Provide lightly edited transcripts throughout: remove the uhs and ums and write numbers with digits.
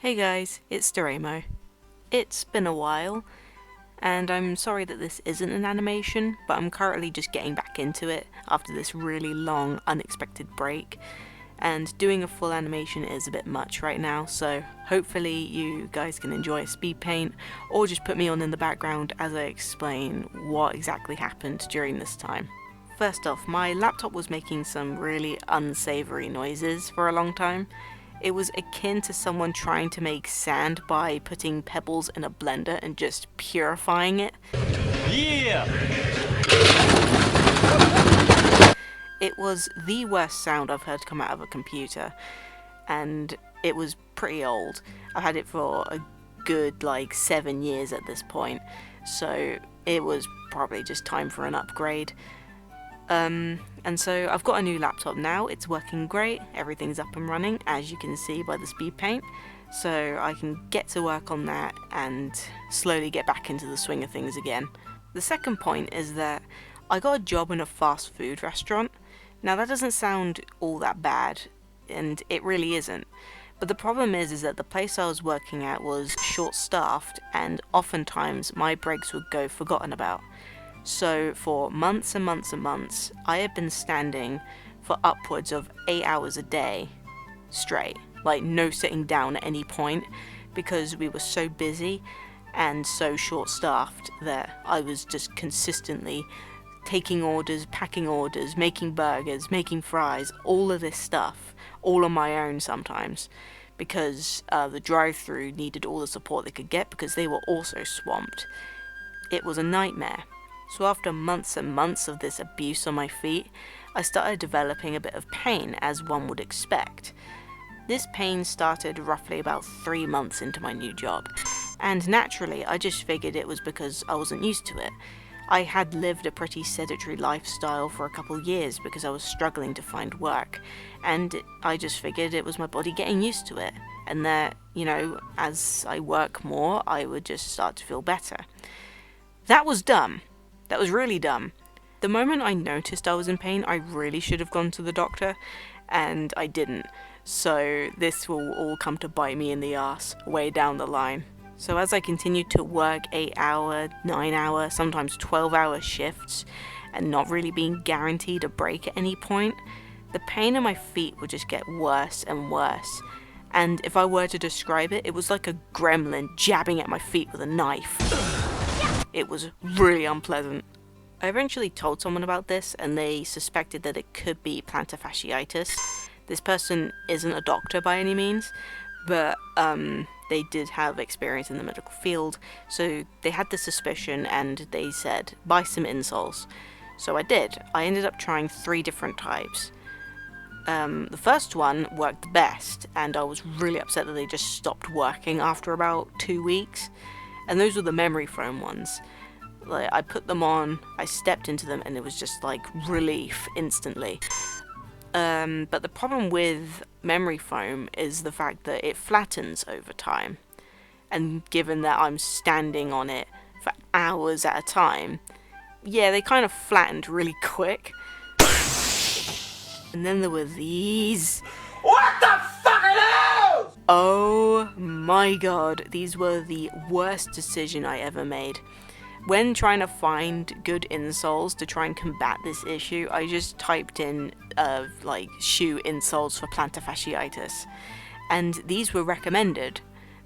Hey guys, it's Doremo. It's been a while, and I'm sorry that this isn't an animation, but I'm currently just getting back into it after this really long, unexpected break, and doing a full animation is a bit much right now, so hopefully you guys can enjoy a speed paint, or just put me on in the background as I explain what exactly happened during this time. First off, my laptop was making some really unsavory noises for a long time. It was akin to someone trying to make sand by putting pebbles in a blender and just purifying it. Yeah! It was the worst sound I've heard come out of a computer, and it was pretty old. I've had it for a good 7 years at this point, so it was probably just time for an upgrade. And so I've got a new laptop now, it's working great, everything's up and running, as you can see by the speed paint, so I can get to work on that and slowly get back into the swing of things again. The second point is that I got a job in a fast food restaurant. Now that doesn't sound all that bad, and it really isn't, but the problem is that the place I was working at was short-staffed, and oftentimes my breaks would go forgotten about. So for months and months and months, I had been standing for upwards of 8 hours a day straight, no sitting down at any point, because we were so busy and so short-staffed that I was just consistently taking orders, packing orders, making burgers, making fries, all of this stuff, all on my own sometimes, because the drive-thru needed all the support they could get because they were also swamped. It was a nightmare. So after months and months of this abuse on my feet, I started developing a bit of pain, as one would expect. This pain started roughly about 3 months into my new job, and naturally I just figured it was because I wasn't used to it. I had lived a pretty sedentary lifestyle for a couple years because I was struggling to find work, and I just figured it was my body getting used to it, and that, as I work more, I would just start to feel better. That was dumb. That was really dumb. The moment I noticed I was in pain, I really should have gone to the doctor, and I didn't. So this will all come to bite me in the ass way down the line. So as I continued to work 8-hour, 9-hour, sometimes 12-hour shifts, and not really being guaranteed a break at any point, the pain in my feet would just get worse and worse. And if I were to describe it, it was like a gremlin jabbing at my feet with a knife. It was really unpleasant. I eventually told someone about this, and they suspected that it could be plantar fasciitis. This person isn't a doctor by any means, but they did have experience in the medical field, so they had the suspicion and they said, buy some insoles. So I did. I ended up trying 3 different types. The first one worked the best, and I was really upset that they just stopped working after about 2 weeks. And those were the memory foam ones. I put them on, I stepped into them, and it was just relief instantly. But the problem with memory foam is the fact that it flattens over time. And given that I'm standing on it for hours at a time, yeah, they kind of flattened really quick. And then there were these. What the fuck are those? Oh my god, these were the worst decision I ever made. When trying to find good insoles to try and combat this issue, I just typed in shoe insoles for plantar fasciitis, and these were recommended.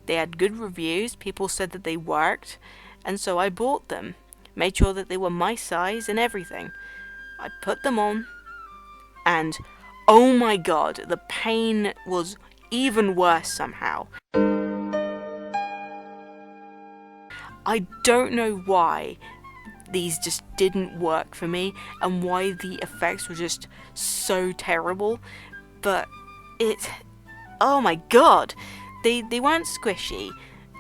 They had good reviews, people said that they worked, and so I bought them, made sure that they were my size and everything. I put them on, and oh my god, the pain was even worse somehow. I don't know why these just didn't work for me and why the effects were just so terrible, but oh my god, they weren't squishy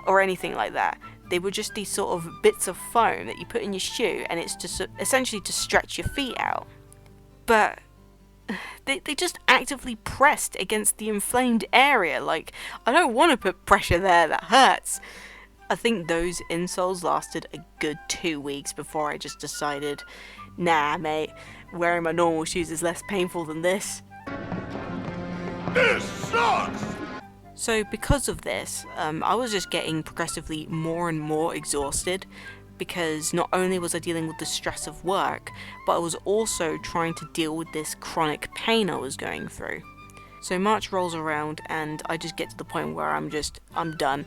or anything like that. They were just these sort of bits of foam that you put in your shoe, and it's just essentially to stretch your feet out. But they just actively pressed against the inflamed area. I don't want to put pressure there, that hurts. I think those insoles lasted a good 2 weeks before I just decided, nah mate, wearing my normal shoes is less painful than this. This sucks! So because of this, I was just getting progressively more and more exhausted, because not only was I dealing with the stress of work, but I was also trying to deal with this chronic pain I was going through. So March rolls around and I just get to the point where I'm done.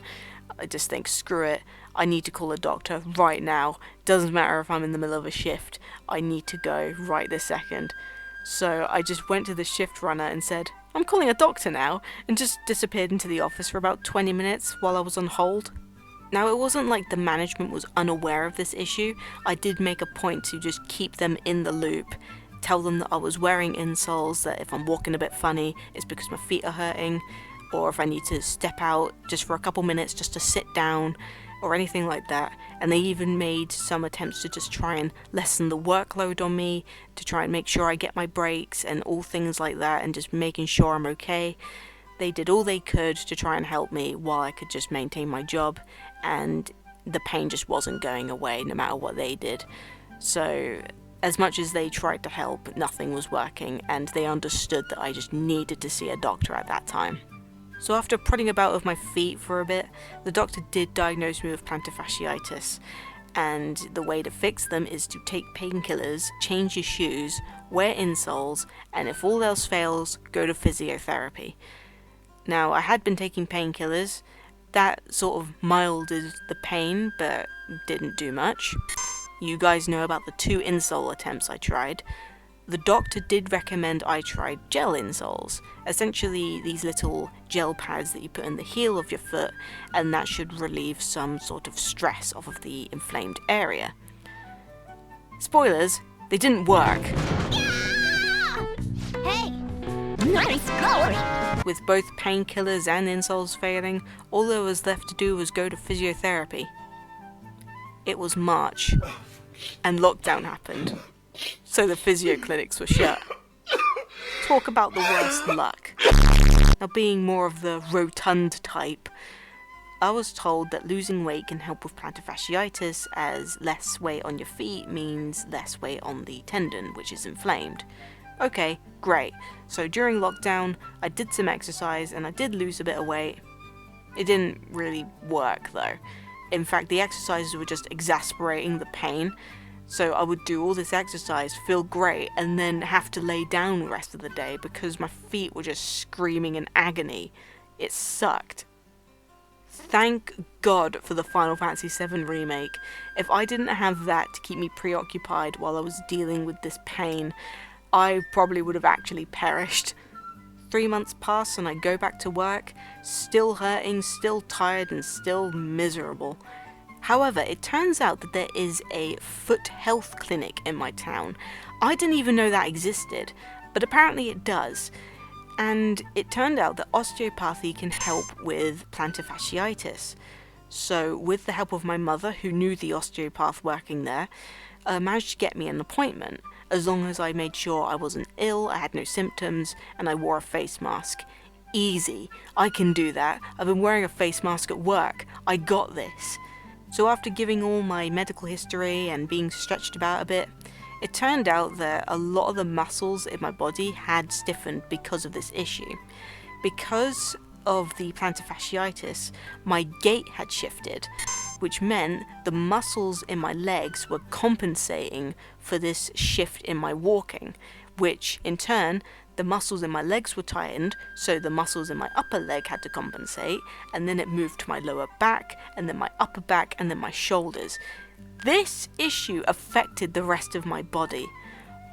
I just think, screw it, I need to call a doctor right now. Doesn't matter if I'm in the middle of a shift, I need to go right this second. So I just went to the shift runner and said, I'm calling a doctor now, and just disappeared into the office for about 20 minutes while I was on hold. Now, it wasn't like the management was unaware of this issue. I did make a point to just keep them in the loop, tell them that I was wearing insoles, that if I'm walking a bit funny, it's because my feet are hurting, or if I need to step out just for a couple minutes just to sit down, or anything like that. And they even made some attempts to just try and lessen the workload on me, to try and make sure I get my breaks and all things like that, and just making sure I'm okay. They did all they could to try and help me while I could just maintain my job, and the pain just wasn't going away no matter what they did. So as much as they tried to help, nothing was working, and they understood that I just needed to see a doctor at that time. So after prodding about with my feet for a bit, the doctor did diagnose me with plantar fasciitis, and the way to fix them is to take painkillers, change your shoes, wear insoles, and if all else fails, go to physiotherapy. Now, I had been taking painkillers. That sort of milded the pain, but didn't do much. You guys know about the 2 insole attempts I tried. The doctor did recommend I try gel insoles, essentially these little gel pads that you put in the heel of your foot, and that should relieve some sort of stress off of the inflamed area. Spoilers, they didn't work. Hey! Nice going! With both painkillers and insoles failing, all there was left to do was go to physiotherapy. It was March, and lockdown happened, so the physio clinics were shut. Talk about the worst luck. Now, being more of the rotund type, I was told that losing weight can help with plantar fasciitis, as less weight on your feet means less weight on the tendon, which is inflamed. Okay, great. So during lockdown, I did some exercise and I did lose a bit of weight. It didn't really work though. In fact, the exercises were just exasperating the pain. So I would do all this exercise, feel great, and then have to lay down the rest of the day because my feet were just screaming in agony. It sucked. Thank God for the Final Fantasy VII Remake. If I didn't have that to keep me preoccupied while I was dealing with this pain, I probably would have actually perished. 3 months pass and I go back to work, still hurting, still tired, and still miserable. However, it turns out that there is a foot health clinic in my town. I didn't even know that existed, but apparently it does. And it turned out that osteopathy can help with plantar fasciitis. So with the help of my mother, who knew the osteopath working there, managed to get me an appointment, as long as I made sure I wasn't ill, I had no symptoms, and I wore a face mask. Easy. I can do that. I've been wearing a face mask at work. I got this. So after giving all my medical history and being stretched about a bit, it turned out that a lot of the muscles in my body had stiffened because of this issue. Because of the plantar fasciitis, my gait had shifted, which meant the muscles in my legs were compensating for this shift in my walking, which in turn, the muscles in my legs were tightened, so the muscles in my upper leg had to compensate, and then it moved to my lower back, and then my upper back, and then my shoulders. This issue affected the rest of my body,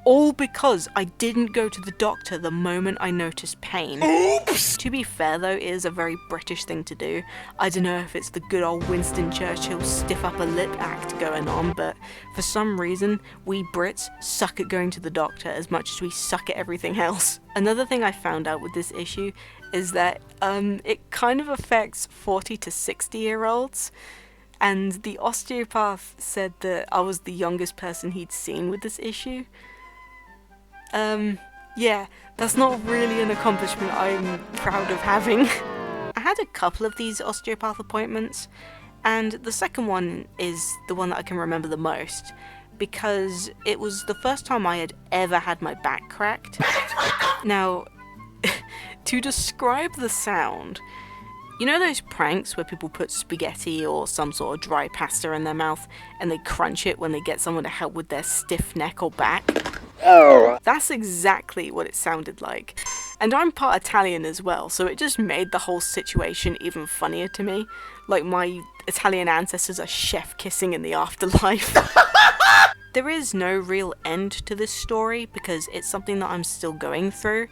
all because I didn't go to the doctor the moment I noticed pain. Oops! To be fair though, it is a very British thing to do. I don't know if it's the good old Winston Churchill stiff upper lip act going on, but for some reason, we Brits suck at going to the doctor as much as we suck at everything else. Another thing I found out with this issue is that it kind of affects 40 to 60-year-olds. And the osteopath said that I was the youngest person he'd seen with this issue. Yeah, that's not really an accomplishment I'm proud of having. I had a couple of these osteopath appointments, and the second one is the one that I can remember the most, because it was the first time I had ever had my back cracked. Now, to describe the sound, You know those pranks where people put spaghetti or some sort of dry pasta in their mouth and they crunch it when they get someone to help with their stiff neck or back? That's exactly what it sounded like. And I'm part Italian as well, so it just made the whole situation even funnier to me. Like my Italian ancestors are chef kissing in the afterlife. There is no real end to this story because it's something that I'm still going through.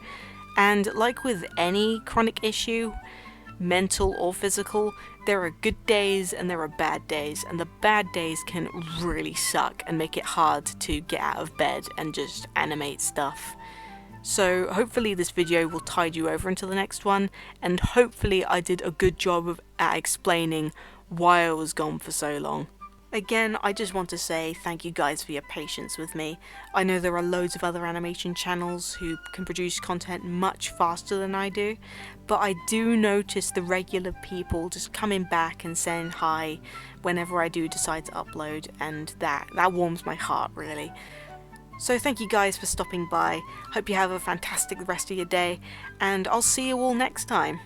And like with any chronic issue, mental or physical, there are good days and there are bad days, and the bad days can really suck and make it hard to get out of bed and just animate stuff. So hopefully this video will tide you over into the next one, and hopefully I did a good job at explaining why I was gone for so long. Again, I just want to say thank you guys for your patience with me. I know there are loads of other animation channels who can produce content much faster than I do, but I do notice the regular people just coming back and saying hi whenever I do decide to upload, and that warms my heart really. So thank you guys for stopping by. Hope you have a fantastic rest of your day, and I'll see you all next time.